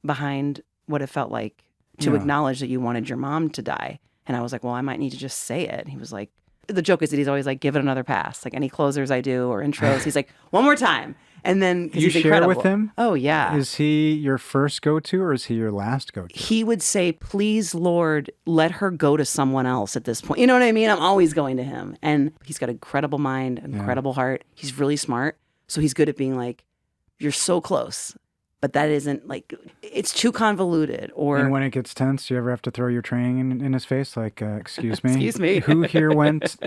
behind what it felt like to acknowledge that you wanted your mom to die. And I was like, well, I might need to just say it. And he was like, the joke is that he's always like, give it another pass. Like any closers I do or intros, he's like, one more time. And then you share incredible. With him? Oh, yeah. Is he your first go-to or is he your last go-to? He would say, please, Lord, let her go to someone else at this point. You know what I mean? I'm always going to him. And he's got an incredible mind, incredible heart. He's really smart. So he's good at being like, you're so close. But that isn't like, it's too convoluted. And when it gets tense, do you ever have to throw your training in his face? Like, excuse me? Excuse me. Who here went?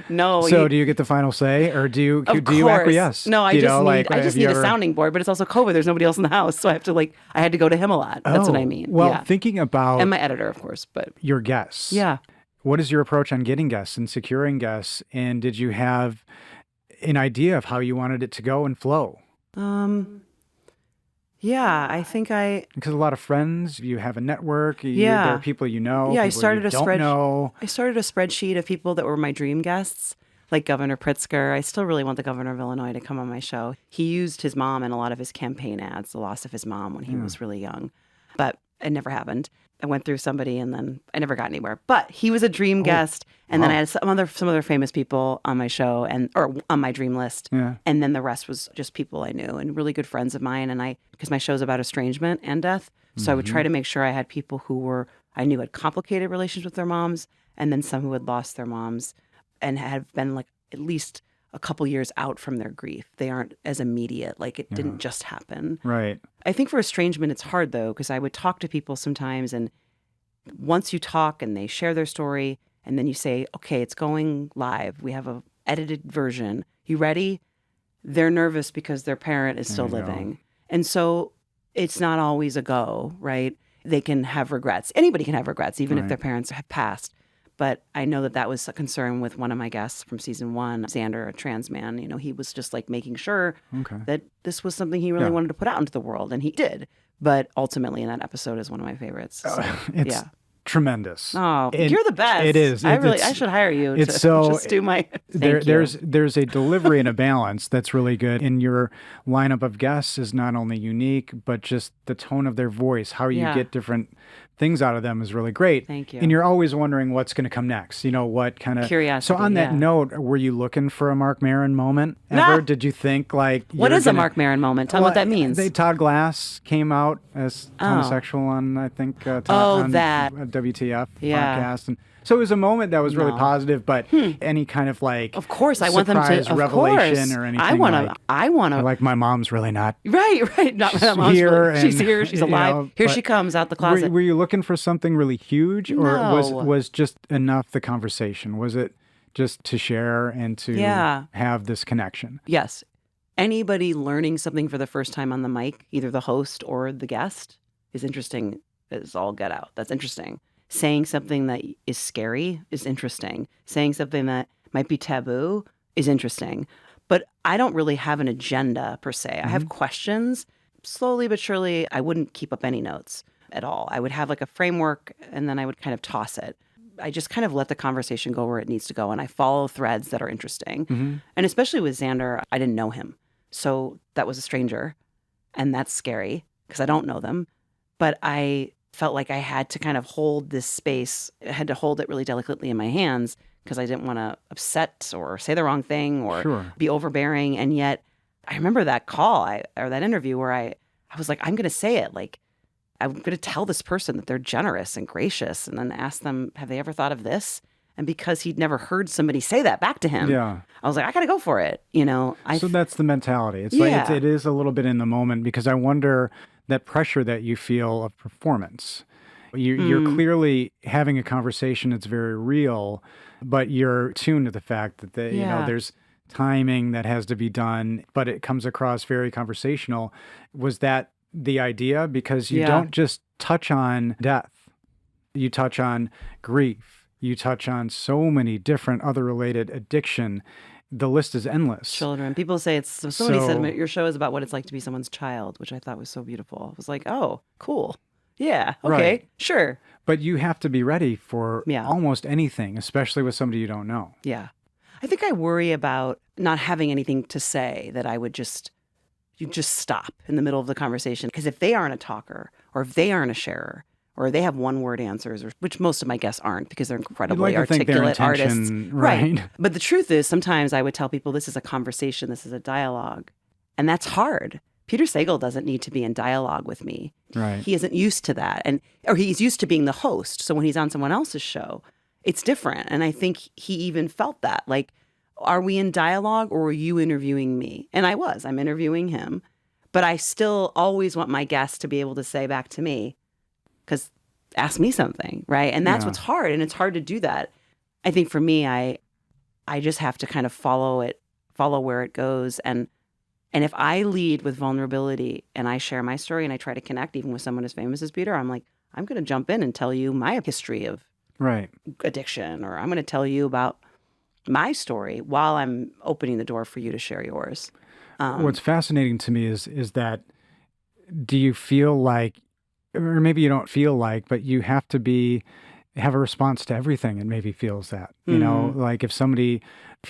No. So do you get the final say or do you acquiesce? No, I just need a sounding board, but it's also COVID. There's nobody else in the house. So I had to go to him a lot. That's what I mean. Well, thinking about. And my editor, of course, but. Your guests. Yeah. What is your approach on getting guests and securing guests? And did you have an idea of how you wanted it to go and flow? Yeah, I think because a lot of friends, you have a network. There are people you know. Yeah, I started a spreadsheet of people that were my dream guests, like Governor Pritzker. I still really want the governor of Illinois to come on my show. He used his mom in a lot of his campaign ads, the loss of his mom when he was really young, but it never happened. I went through somebody and then I never got anywhere. But he was a dream guest, and then I had some other famous people on my show or on my dream list. Yeah. And then the rest was just people I knew and really good friends of mine. And because my show's about estrangement and death, so I would try to make sure I had people who I knew had complicated relations with their moms, and then some who had lost their moms and had been like at least a couple years out from their grief. They aren't as immediate, like it didn't just happen. Right. I think for estrangement, it's hard though, because I would talk to people sometimes, and once you talk and they share their story, and then you say, okay, it's going live. We have a edited version. You ready? They're nervous because their parent is still living. And so it's not always a go, right? They can have regrets. Anybody can have regrets, even if their parents have passed. But I know that was a concern with one of my guests from season 1, Xander, a trans man. You know, he was just like making sure that this was something he really wanted to put out into the world, and he did. But ultimately, in that episode is one of my favorites. So, it's tremendous. Oh, you're the best. It is. I should hire you to just do my. There's a delivery and a balance that's really good. In your lineup of guests is not only unique, but just the tone of their voice, how you get different things out of them is really great. Thank you. And you're always wondering what's going to come next. You know, what kind of curiosity. So on that note, were you looking for a Marc Maron moment ever? Did you think like what is a Marc Maron moment? Tell me what that means. Todd Glass came out as homosexual on I think on that WTF podcast, and so it was a moment that was really positive. But any kind of like, of course, I want them to revelation or anything. I want to. Like my mom's really not right. Not my mom's here. She's here. She's alive. Here she comes out the closet. Were you looking for something really huge, or was just enough the conversation? Was it just to share and to have this connection? Yes. Anybody learning something for the first time on the mic, either the host or the guest, is interesting as all get out. That's interesting. Saying something that is scary is interesting. Saying something that might be taboo is interesting. But I don't really have an agenda per se. I have questions. Slowly but surely, I wouldn't keep up any notes at all. I would have like a framework, and then I would kind of toss it. I just kind of let the conversation go where it needs to go, and I follow threads that are interesting. And especially with Xander, I didn't know him. So that was a stranger, and that's scary because I don't know them. But I felt like I had to kind of hold this space. I had to hold it really delicately in my hands because I didn't want to upset or say the wrong thing or be overbearing. And yet I remember that call or that interview where I was like, I'm going to say it. Like, I'm going to tell this person that they're generous and gracious, and then ask them, have they ever thought of this? And because he'd never heard somebody say that back to him, I was like, I got to go for it. You know, so that's the mentality. It's like it is a little bit in the moment, because I wonder that pressure that you feel of performance. You're clearly having a conversation that's very real, but you're tuned to the fact that you know, there's timing that has to be done, but it comes across very conversational. Was that the idea? Because you don't just touch on death. You touch on grief. You touch on so many different other related addiction. The list is endless. Children. People say somebody said your show is about what it's like to be someone's child, which I thought was so beautiful. I was like, oh, cool. Yeah. Okay. Sure. But you have to be ready for almost anything, especially with somebody you don't know. Yeah. I think I worry about not having anything to say, that I would just stop in the middle of the conversation. Because if they aren't a talker, or if they aren't a sharer, or they have one-word answers, which most of my guests aren't because they're incredibly articulate artists. Right. But the truth is, sometimes I would tell people this is a conversation, this is a dialogue. And that's hard. Peter Sagal doesn't need to be in dialogue with me. Right. He isn't used to that. Or he's used to being the host. So when he's on someone else's show, it's different. And I think he even felt that. Like, are we in dialogue, or are you interviewing me? And I'm interviewing him. But I still always want my guests to be able to say back to me, because ask me something, right? And that's what's hard. And it's hard to do that. I think for me, I just have to kind of follow where it goes. And if I lead with vulnerability and I share my story and I try to connect even with someone as famous as Peter, I'm like, I'm going to jump in and tell you my history of addiction, or I'm going to tell you about my story while I'm opening the door for you to share yours. What's fascinating to me is that, do you feel like, or maybe you don't feel like, but you have to have a response to everything, and maybe feels that, you know, like if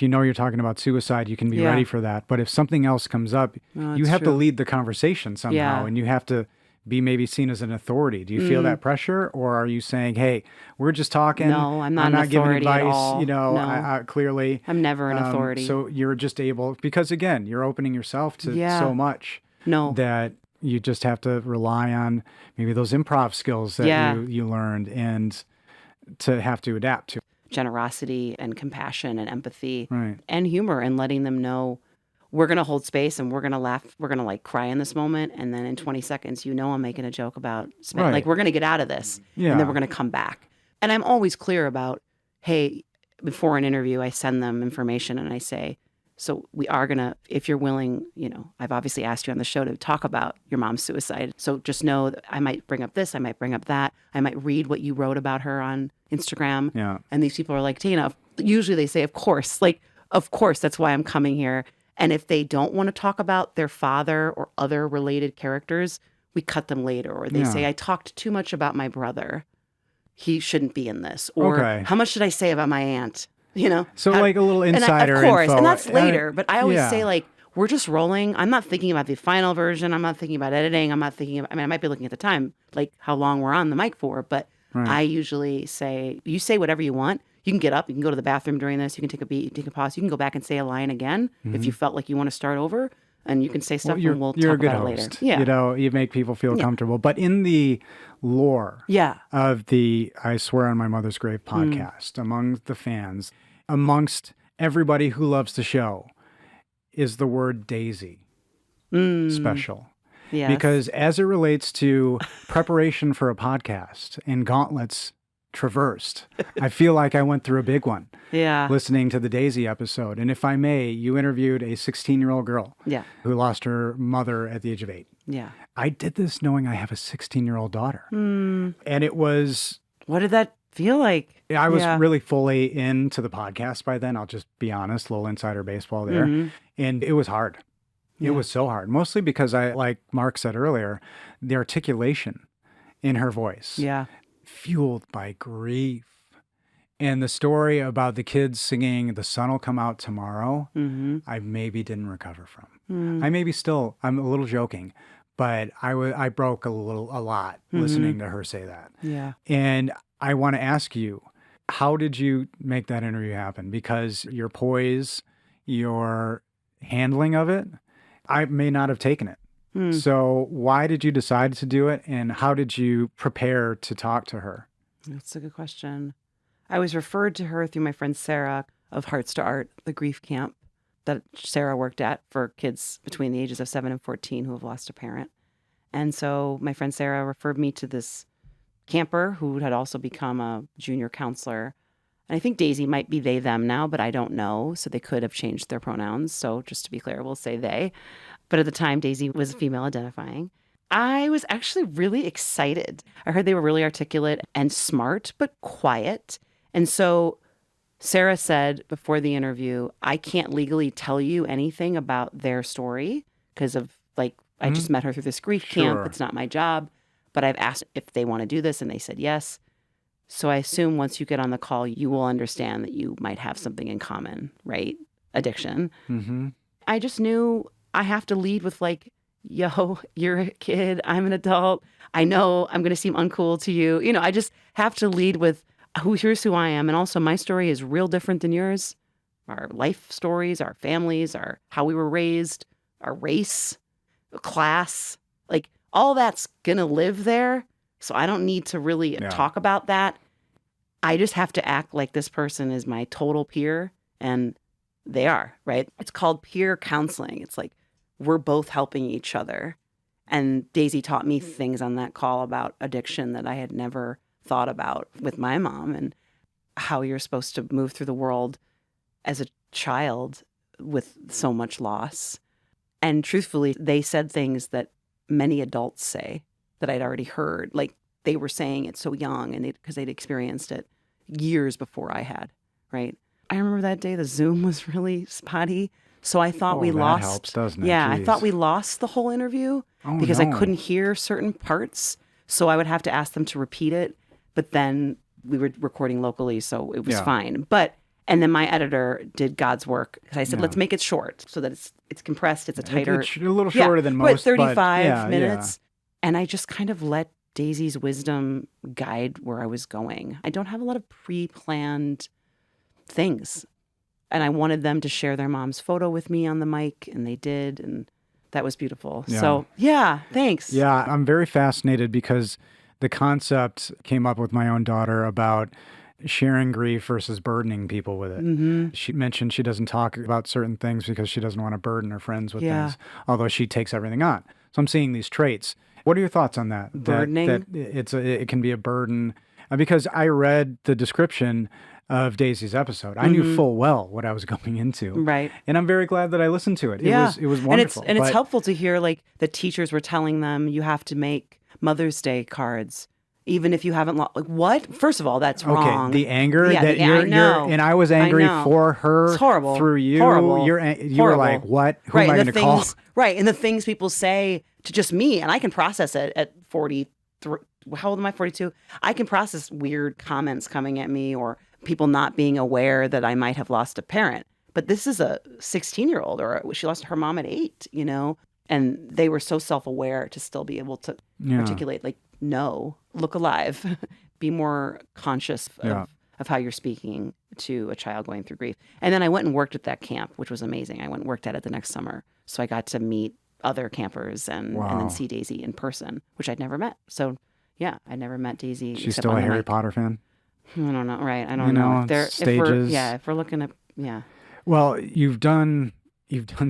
you know you're talking about suicide, you can be ready for that. But if something else comes up, you have to lead the conversation somehow, and you have to be maybe seen as an authority. Do you feel that pressure, or are you saying, hey, we're just talking? No, I'm not giving advice, at all. you know, No. clearly. I'm never an authority. So you're just able, because again, you're opening yourself to so much that you just have to rely on maybe those improv skills that you learned, and to have to adapt to. Generosity and compassion and empathy and humor, and letting them know we're going to hold space and we're going to laugh. We're going to like cry in this moment. And then in 20 seconds, I'm making a joke about like, we're going to get out of this and then we're going to come back. And I'm always clear about, hey, before an interview, I send them information and I say, So we are going to, if you're willing, I've obviously asked you on the show to talk about your mom's suicide. So just know that I might bring up this, I might bring up that. I might read what you wrote about her on Instagram. Yeah. And these people are like, Tina, usually they say, of course, that's why I'm coming here. And if they don't want to talk about their father or other related characters, we cut them later. Or they say, I talked too much about my brother. He shouldn't be in this. Or how much did I say about my aunt? So like a little insider of course, info. And that's later. But I always say, like, we're just rolling. I'm not thinking about the final version. I'm not thinking about editing. I'm not thinking about, I might be looking at the time, like how long we're on the mic for. But I usually say, you say whatever you want. You can get up. You can go to the bathroom during this. You can take a beat, take a pause. You can go back and say a line again if you felt like you want to start over. And you can say stuff and we'll talk about it later. Yeah. You make people feel comfortable. But in the lore of the I Swear on My Mother's Grave podcast, among the fans, amongst everybody who loves the show, is the word Daisy special. Yes. Because as it relates to preparation for a podcast and gauntlets traversed, I feel like I went through a big one listening to the Daisy episode. And if I may, you interviewed a 16-year-old girl who lost her mother at the age of 8. Yeah. I did this knowing I have a 16-year-old daughter. And it was... What did that feel like? I was really fully into the podcast by then. I'll just be honest, little insider baseball there. And it was hard. It was so hard. Mostly because like Mark said earlier, the articulation in her voice. Yeah. Fueled by grief. And the story about the kids singing "The Sun Will Come Out Tomorrow," I maybe didn't recover from. I maybe still, I'm a little joking, but I broke a lot listening to her say that. Yeah. And I want to ask you, how did you make that interview happen? Because your poise, your handling of it, I may not have taken it. So why did you decide to do it, and how did you prepare to talk to her? That's a good question. I was referred to her through my friend Sarah of Hearts to Art, the grief camp that Sarah worked at for kids between the ages of 7 and 14 who have lost a parent. And so my friend Sarah referred me to this camper who had also become a junior counselor. And I think Daisy might be they, them now, but I don't know. So they could have changed their pronouns. So just to be clear, we'll say they. But at the time, Daisy was female identifying. I was actually really excited. I heard they were really articulate and smart, but quiet. And so Sarah said before the interview, I can't legally tell you anything about their story because of I just met her through this grief camp. It's not my job. But I've asked if they want to do this, and they said yes. So I assume once you get on the call, you will understand that you might have something in common, right? Addiction. I just knew I have to lead with yo, you're a kid, I'm an adult. I know I'm going to seem uncool to you. I just have to lead with here's who I am. And also my story is real different than yours. Our life stories, our families, how we were raised, our race, class, all that's going to live there. So I don't need to really talk about that. I just have to act like this person is my total peer, and they are, right? It's called peer counseling. It's like we're both helping each other. And Daisy taught me things on that call about addiction that I had never thought about with my mom, and how you're supposed to move through the world as a child with so much loss. And truthfully, they said things that many adults say that I'd already heard. They were saying it so young, and because they'd experienced it years before I had, right? I remember that day the Zoom was really spotty. So I thought we lost. That helps, doesn't it? Yeah, Jeez. I thought we lost the whole interview because I couldn't hear certain parts. So I would have to ask them to repeat it. But then we were recording locally, so it was fine. And then my editor did God's work. I said, let's make it short so that it's compressed. It's a tighter. It's a little shorter than most. 35 minutes. Yeah. And I just kind of let Daisy's wisdom guide where I was going. I don't have a lot of pre-planned things. And I wanted them to share their mom's photo with me on the mic, and they did. And that was beautiful. Yeah. So, thanks. Yeah, I'm very fascinated because the concept came up with my own daughter about sharing grief versus burdening people with it. She mentioned she doesn't talk about certain things because she doesn't want to burden her friends with things, although she takes everything on. So I'm seeing these traits. What are your thoughts on that? Burdening? That it can be a burden. because I read the description of Daisy's episode. I knew full well what I was going into. Right. And I'm very glad that I listened to it. It was wonderful. And it's helpful to hear like the teachers were telling them you have to make Mother's Day cards. Even if you haven't like what? First of all, that's wrong. Okay, the anger that you're and I was angry for her. It's horrible. Through you. Horrible. You were like, what? Who am I going to call? Right, and the things people say to just me, and I can process it at 43. How old am I? 42. I can process weird comments coming at me or people not being aware that I might have lost a parent. But this is a 16-year-old, or she lost her mom at 8. And they were so self-aware to still be able to articulate like, no, look alive, be more conscious of how you're speaking to a child going through grief. And then I went and worked at that camp, which was amazing. I went and worked at it the next summer. So I got to meet other campers and then see Daisy in person, which I'd never met. So yeah, I never met Daisy. She's still a Harry Potter fan? I don't know. Right. I don't know. Stages. If we're looking at, Well, you've done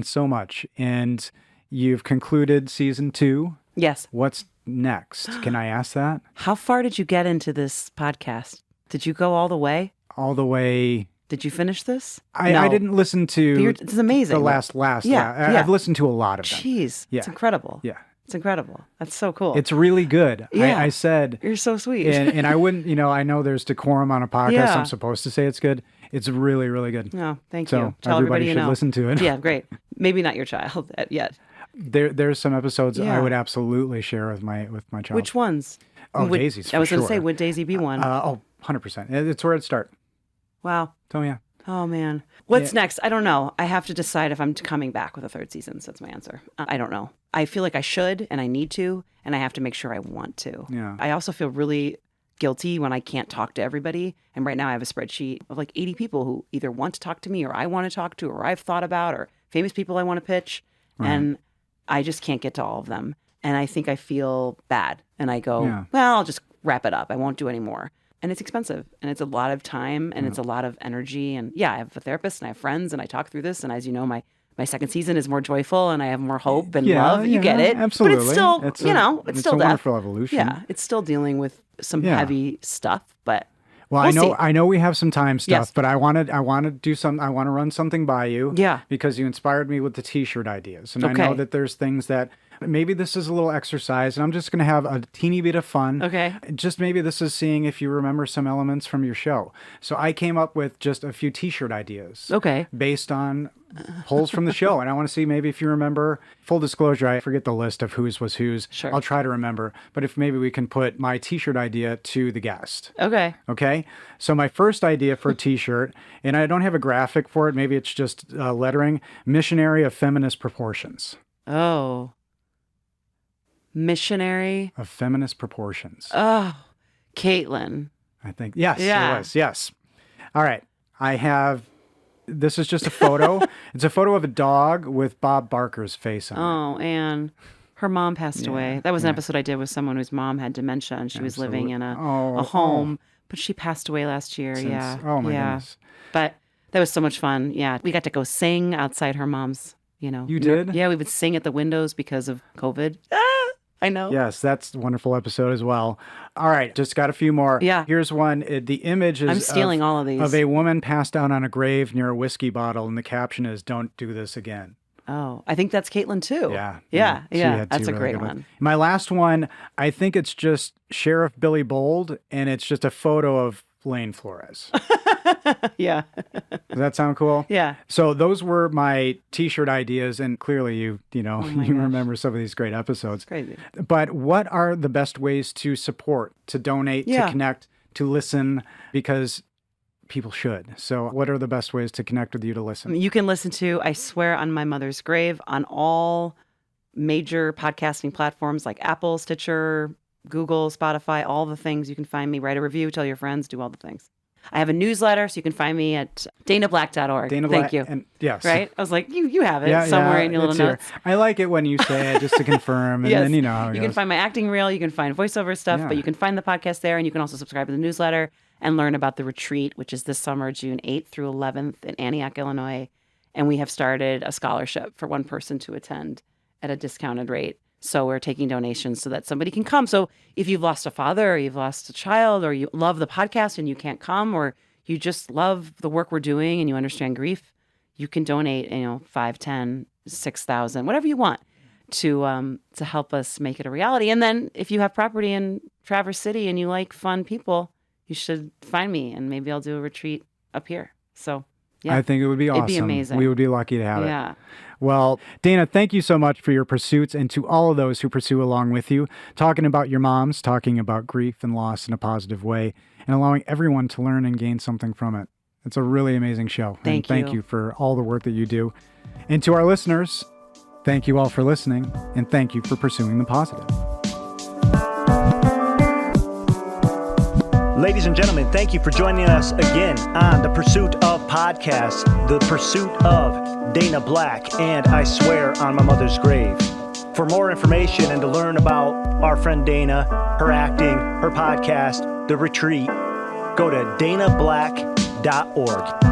so much, and you've concluded season 2. Yes. What's next? Can I ask that? How far did you get into this podcast? Did you go all the way? All the way. Did you finish this? I didn't listen to it's amazing. The last. I've listened to a lot of them. Jeez. Yeah. It's incredible. Yeah. It's incredible. That's so cool. It's really good. Yeah. I said. You're so sweet. and I wouldn't, I know there's decorum on a podcast. I'm supposed to say it's good. It's really, really good. No, thank so you. Tell everybody should listen to it. Yeah, great. Maybe not your child yet. There's some episodes I would absolutely share with my child. Which ones? Daisy's for I was going sure. to say, would Daisy be one? 100%. It's where it'd start. Wow. Oh, yeah. Oh, man. What's next? I don't know. I have to decide if I'm coming back with a 3rd season. So that's my answer. I don't know. I feel like I should and I need to, and I have to make sure I want to. Yeah. I also feel really guilty when I can't talk to everybody. And right now I have a spreadsheet of like 80 people who either want to talk to me or I want to talk to or I've thought about or famous people I want to pitch. Right. And I just can't get to all of them. And I think I feel bad. And I go, well, I'll just wrap it up. I won't do any more. And it's expensive. And it's a lot of time and it's a lot of energy. And I have a therapist and I have friends and I talk through this. And as you know, my 2nd season is more joyful and I have more hope and love. You get it. Absolutely. But it's still, it's still a wonderful evolution. Yeah. It's still dealing with some heavy stuff, but well, I know we have some time stuff, Yes. but I want to do some. I want to run something by you. Yeah. Because you inspired me with the T-shirt ideas, and I know that there's things that maybe this is a little exercise, and I'm just going to have a teeny bit of fun. Okay. Just maybe this is seeing if you remember some elements from your show. So I came up with just a few T-shirt ideas. Okay. Based on polls from the show, and I want to see maybe if you remember. Full disclosure, I forget the list of whose was whose. Sure. I'll try to remember, but if maybe we can put my T-shirt idea to the guest. Okay. Okay. So my first idea for a T-shirt, and I don't have a graphic for it. Maybe it's just lettering: missionary of feminist proportions. Oh. Missionary of feminist proportions. Oh, Caitlin. I think yes, it was. Yes. All right. I have. This is just a photo. It's a photo of a dog with Bob Barker's face on it. Oh, and her mom passed away. That was an episode I did with someone whose mom had dementia and she was living in a home, but she passed away last year. Oh my goodness. But that was so much fun. Yeah. We got to go sing outside her mom's, You did? Yeah, we would sing at the windows because of COVID. I know. Yes, that's a wonderful episode as well. All right, just got a few more. Yeah. Here's one. The image is I'm stealing all of these. Of a woman passed out on a grave near a whiskey bottle, and the caption is, "Don't do this again." Oh, I think that's Caitlin too. Yeah. That's a great one. one. My last one, I think it's just Sheriff Billy Bold, and it's just a photo of Lane Flores. Yeah. Does that sound cool? Yeah. So those were my T-shirt ideas, and clearly you remember some of these great episodes. It's crazy. But what are the best ways to support, to donate, to connect, to listen? Because people should. So what are the best ways to connect with you to listen? You can listen to I Swear on My Mother's Grave on all major podcasting platforms like Apple, Stitcher, Google, Spotify, all the things. You can find me, write a review, tell your friends, do all the things. I have a newsletter, so you can find me at danablack.org. Thank you. And yes. Right? I was like, you have it somewhere in your little notes. I like it when you say it just to confirm, and then you know how it You goes. can find my acting reel, you can find voiceover stuff, but you can find the podcast there, and you can also subscribe to the newsletter and learn about the retreat, which is this summer, June 8th through 11th in Antioch, Illinois. And we have started a scholarship for one person to attend at a discounted rate. So we're taking donations so that somebody can come. So if you've lost a father or you've lost a child or you love the podcast and you can't come, or you just love the work we're doing and you understand grief, you can donate, $5, $10, $6,000, whatever you want to help us make it a reality. And then if you have property in Traverse City and you like fun people, you should find me and maybe I'll do a retreat up here. So yeah, I think it would be awesome. It'd be amazing. We would be lucky to have it. Yeah. Well, Dana, thank you so much for your pursuits, and to all of those who pursue along with you, talking about your moms, talking about grief and loss in a positive way, and allowing everyone to learn and gain something from it. It's a really amazing show. Thank you. Thank you for all the work that you do. And to our listeners, thank you all for listening, and thank you for pursuing the positive. Ladies and gentlemen, thank you for joining us again on The Pursuit of Podcasts, The Pursuit of Dana Black, and I Swear on My Mother's Grave. For more information and to learn about our friend Dana, her acting, her podcast, The Retreat, go to danablack.org.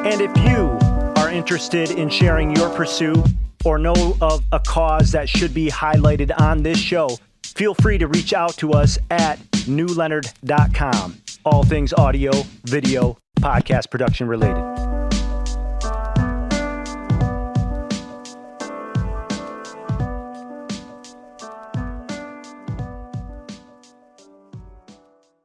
And if you are interested in sharing your pursuit or know of a cause that should be highlighted on this show, feel free to reach out to us at newleonard.com. All things audio, video, podcast production related.